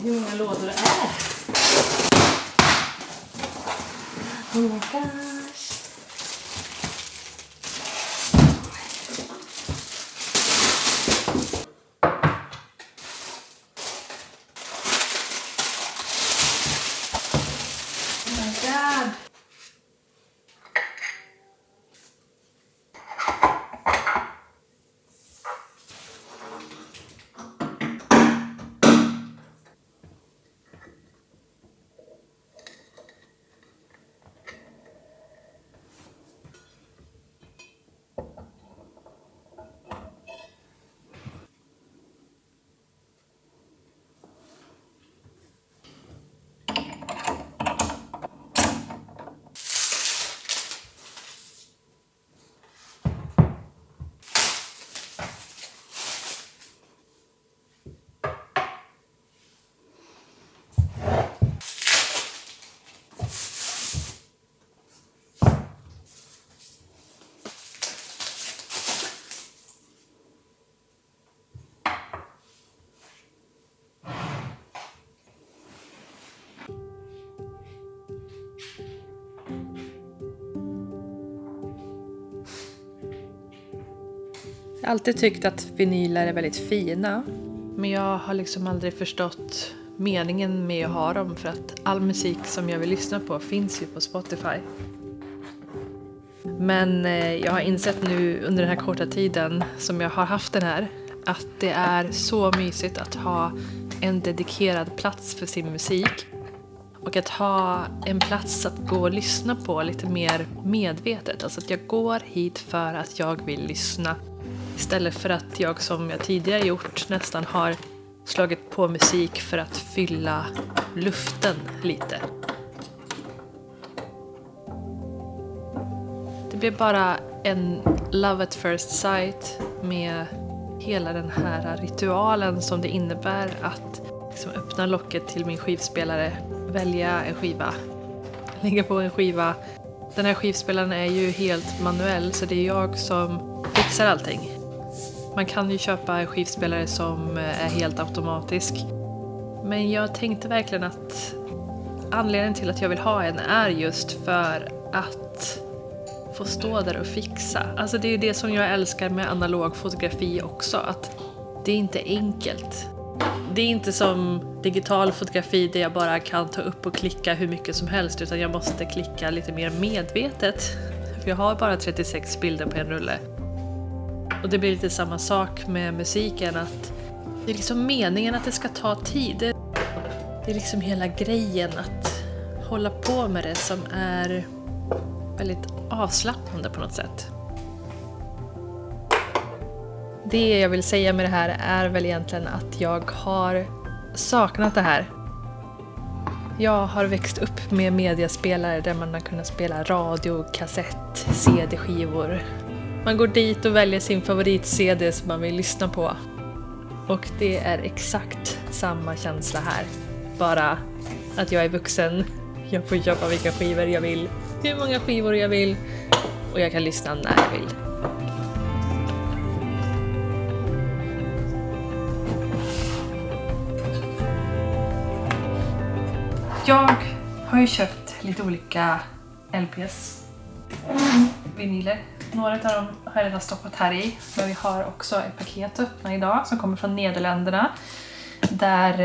hur många lådor det är. Oh my gosh. Oh my god. Jag har alltid tyckt att vinyler är väldigt fina. Men jag har liksom aldrig förstått meningen med att ha dem. För att all musik som jag vill lyssna på finns ju på Spotify. Men jag har insett nu under den här korta tiden som jag har haft den här. Att det är så mysigt att ha en dedikerad plats för sin musik. Och att ha en plats att gå och lyssna på lite mer medvetet. Alltså att jag går hit för att jag vill lyssna. Istället för att jag som jag tidigare gjort nästan har slagit på musik för att fylla luften lite. Det blev bara en love at first sight med hela den här ritualen som det innebär att liksom öppna locket till min skivspelare, välja en skiva, lägga på en skiva. Den här skivspelaren är ju helt manuell så det är jag som fixar allting. Man kan ju köpa en skivspelare som är helt automatisk. Men jag tänkte verkligen att anledningen till att jag vill ha en är just för att få stå där och fixa. Alltså det är det som jag älskar med analog fotografi också. Att det är inte enkelt. Det är inte som digital fotografi där jag bara kan ta upp och klicka hur mycket som helst. Utan jag måste klicka lite mer medvetet. För jag har bara 36 bilder på en rulle. Och det blir lite samma sak med musiken. Att det är liksom meningen att det ska ta tid. Det är liksom hela grejen att hålla på med det som är väldigt avslappnande på något sätt. Det jag vill säga med det här är väl egentligen att jag har saknat det här. Jag har växt upp med mediaspelare där man har kunnat spela radio, kassett, CD-skivor. Man går dit och väljer sin favorit-CD som man vill lyssna på. Och det är exakt samma känsla här. Bara att jag är vuxen. Jag får köpa vilka skivor jag vill. Hur många skivor jag vill. Och jag kan lyssna när jag vill. Jag har ju köpt lite olika LPs. Vinyler. Några av dem har jag redan stoppat här i. Men vi har också ett paket att öppna idag som kommer från Nederländerna. Där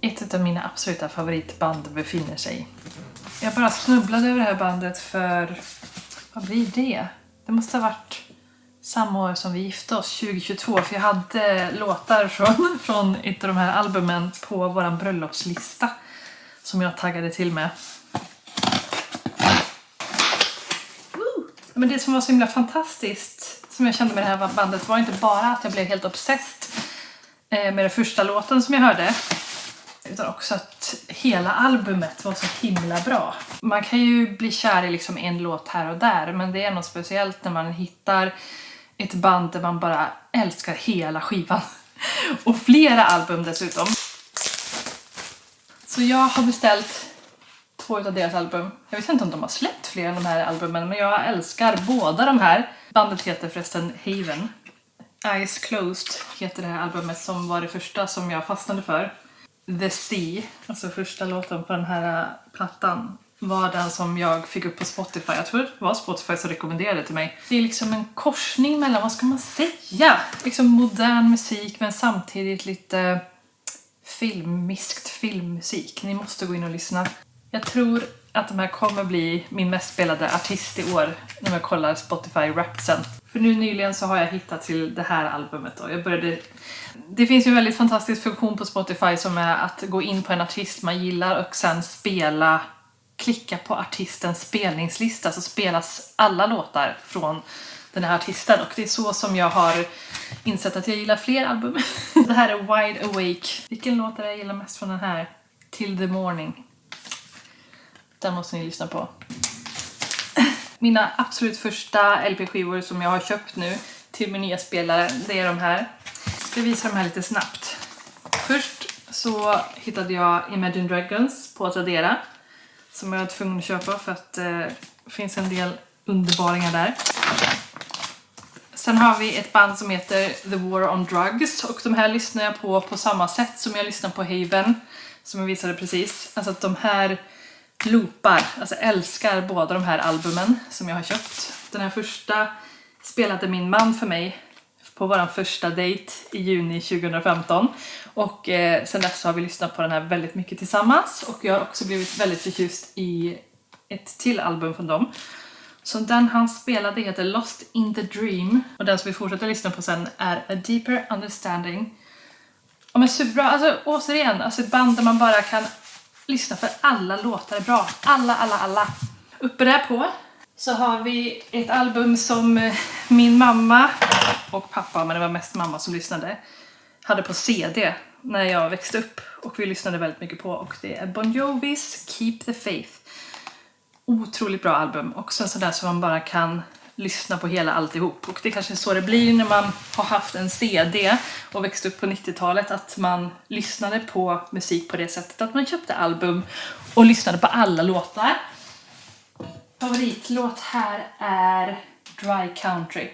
ett av mina absoluta favoritband befinner sig. Jag bara snubblade över det här bandet för... Vad blir det? Det måste ha varit samma år som vi gifte oss, 2022. För jag hade låtar från ett av de här albumen på våran bröllopslista. Som jag taggade till med. Men det som var så himla fantastiskt som jag kände med det här bandet var inte bara att jag blev helt obsessed med den första låten som jag hörde. Utan också att hela albumet var så himla bra. Man kan ju bli kär i liksom en låt här och där. Men det är något speciellt när man hittar ett band där man bara älskar hela skivan. Och flera album dessutom. Så jag har beställt 2 av deras album. Jag vet inte om de har släppt fler än de här albumen. Men jag älskar båda de här. Bandet heter förresten Haven. Eyes Closed heter det här albumet som var det första som jag fastnade för. The Sea, alltså första låten på den här plattan, var den som jag fick upp på Spotify. Jag tror det var Spotify som rekommenderade till mig. Det är liksom en korsning mellan, vad ska man säga? Liksom modern musik men samtidigt lite filmmusik. Ni måste gå in och lyssna. Jag tror att de här kommer bli min mest spelade artist i år när jag kollar Spotify Rapsen. För nu nyligen så har jag hittat till det här albumet då. Det finns ju en väldigt fantastisk funktion på Spotify som är att gå in på en artist man gillar och sen klicka på artistens spelningslista, så spelas alla låtar från den här artisten. Och det är så som jag har insett att jag gillar fler album. Det här är Wide Awake. Vilken låt är det jag gillar mest från den här? Till the Morning. Den måste ni lyssna på. Mina absolut första LP-skivor som jag har köpt nu till min nya spelare, det är de här. Jag visar de här lite snabbt. Först så hittade jag Imagine Dragons på Tradera, som jag var tvungen att köpa för att det finns en del underbaringar där. Sen har vi ett band som heter The War on Drugs, och de här lyssnar jag på samma sätt som jag lyssnar på Haven, som jag visade precis. Alltså att de här loopar, alltså älskar båda de här albumen som jag har köpt. Den här första spelade min man för mig på vår första date i juni 2015. Och sen dess har vi lyssnat på den här väldigt mycket tillsammans. Och jag har också blivit väldigt förtjust i ett till album från dem. Så den han spelade heter Lost in the Dream. Och den som vi fortsätter lyssna på sen är A Deeper Understanding. Ja, men superbra. Alltså återigen, alltså ett band där man bara kan lyssna för alla låtar är bra. Alla. Uppe där på så har vi ett album som min mamma och pappa, men det var mest mamma som lyssnade, hade på CD när jag växte upp. Och vi lyssnade väldigt mycket på. Och det är Bon Jovis Keep the Faith. Otroligt bra album. Och sen sådär som man bara kan lyssna på hela alltihop. Och det kanske är så det blir när man har haft en CD och växt upp på 90-talet. Att man lyssnade på musik på det sättet att man köpte album och lyssnade på alla låtar. Favoritlåt här är Dry Country.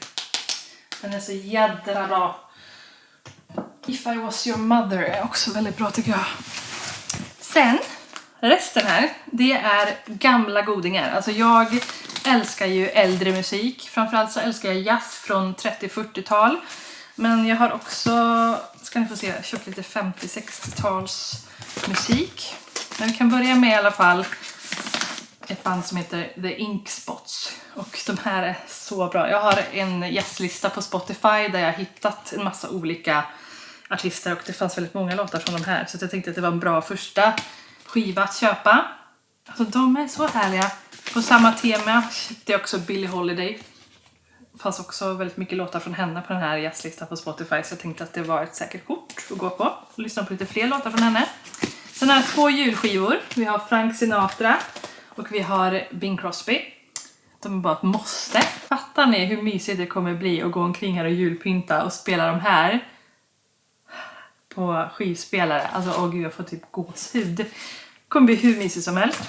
Den är så jädra bra. If I Was Your Mother är också väldigt bra tycker jag. Sen, resten här, det är gamla godingar. Alltså jag älskar ju äldre musik. Framförallt så älskar jag jazz från 30-40-tal. Men jag har också, ska ni få se, köpt lite 50-60-tals musik. Men vi kan börja med i alla fall ett band som heter The Ink Spots. Och de här är så bra. Jag har en jazzlista på Spotify där jag har hittat en massa olika artister. Och det fanns väldigt många låtar från de här. Så jag tänkte att det var en bra första skiva att köpa. Alltså de är så härliga. På samma tema köpte jag också Billie Holiday. Det fanns också väldigt mycket låtar från henne på den här jazzlistan på Spotify. Så jag tänkte att det var ett säkert kort att gå på. Och lyssna på lite fler låtar från henne. Sen har jag 2 julskivor. Vi har Frank Sinatra och vi har Bing Crosby. De är bara ett måste. Fattar ni hur mysigt det kommer bli att gå omkring här och julpynta och spela de här på skivspelare. Alltså gud, jag får typ gåshud. Det kommer bli hur mysigt som helst.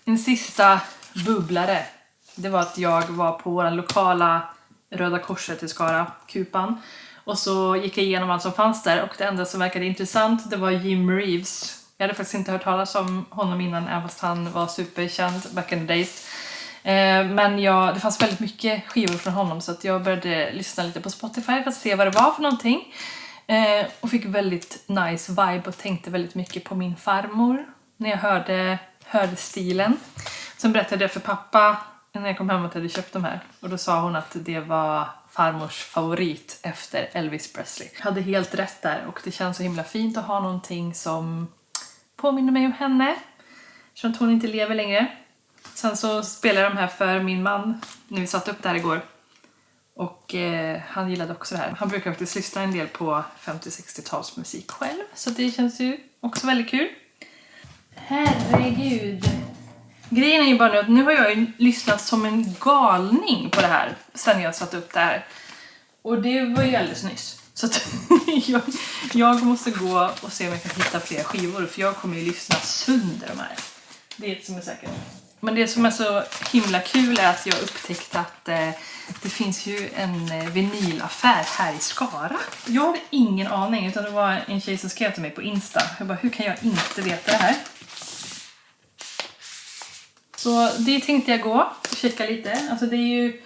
En sista bubblare. Det var att jag var på vår lokala Röda Korset i Skara, Kupan. Och så gick jag igenom allt som fanns där. Och det enda som verkade intressant, det var Jim Reeves. Jag hade faktiskt inte hört talas om honom innan, även fast han var superkänd back in the days. Men det fanns väldigt mycket skivor från honom, så att jag började lyssna lite på Spotify för att se vad det var för någonting. Och fick väldigt nice vibe och tänkte väldigt mycket på min farmor när jag hörde stilen. Sen berättade jag för pappa när jag kom hem att jag hade köpt de här. Och då sa hon att det var farmors favorit efter Elvis Presley. Jag hade helt rätt där, och det känns så himla fint att ha någonting som påminner mig om henne. Eftersom att hon inte lever längre. Sen så spelade jag de här för min man när vi satt upp där igår. Och han gillade också det här. Han brukar faktiskt lyssna en del på 50-60-tals musik själv. Så det känns ju också väldigt kul. Herregud. Grejen är ju bara nu att nu har jag ju lyssnat som en galning på det här sen jag satt upp det här. Och det var ju alldeles nyss. Så att jag måste gå och se om jag kan hitta fler skivor. För jag kommer ju lyssna sönder de här. Det är ett som är säkert. Men det som är så himla kul är att jag upptäckte att det finns ju en vinylaffär här i Skara. Jag hade ingen aning, utan det var en tjej som skrev till mig på Insta. Jag bara, hur kan jag inte veta det här? Så det tänkte jag gå och kika lite. Alltså det är ju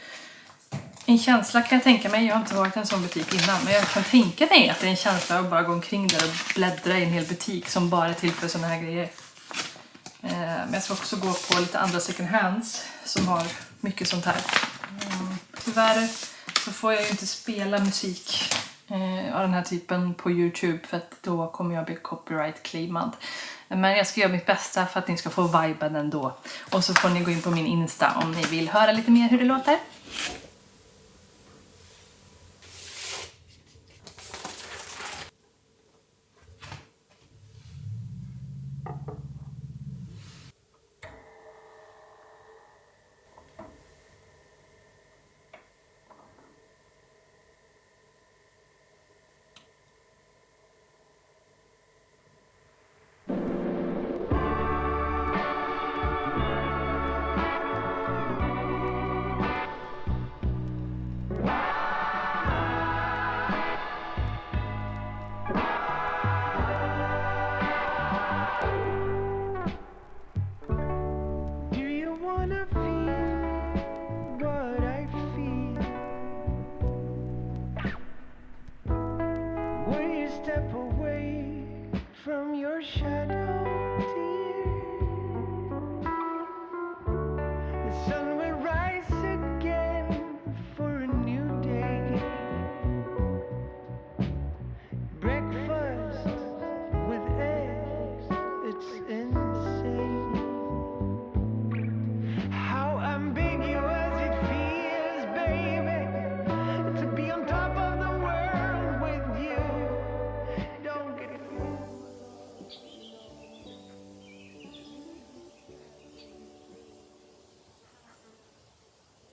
en känsla, kan jag tänka mig. Jag har inte varit i en sån butik innan, men jag kan tänka mig att det är en känsla att bara gå omkring där och bläddra i en hel butik som bara är till för såna här grejer. Men jag ska också gå på lite andra second hands som har mycket sånt här. Tyvärr så får jag ju inte spela musik av den här typen på YouTube, för att då kommer jag bli copyright-claimad. Men jag ska göra mitt bästa för att ni ska få viben ändå. Och så får ni gå in på min Insta om ni vill höra lite mer hur det låter. Step away from your shadow.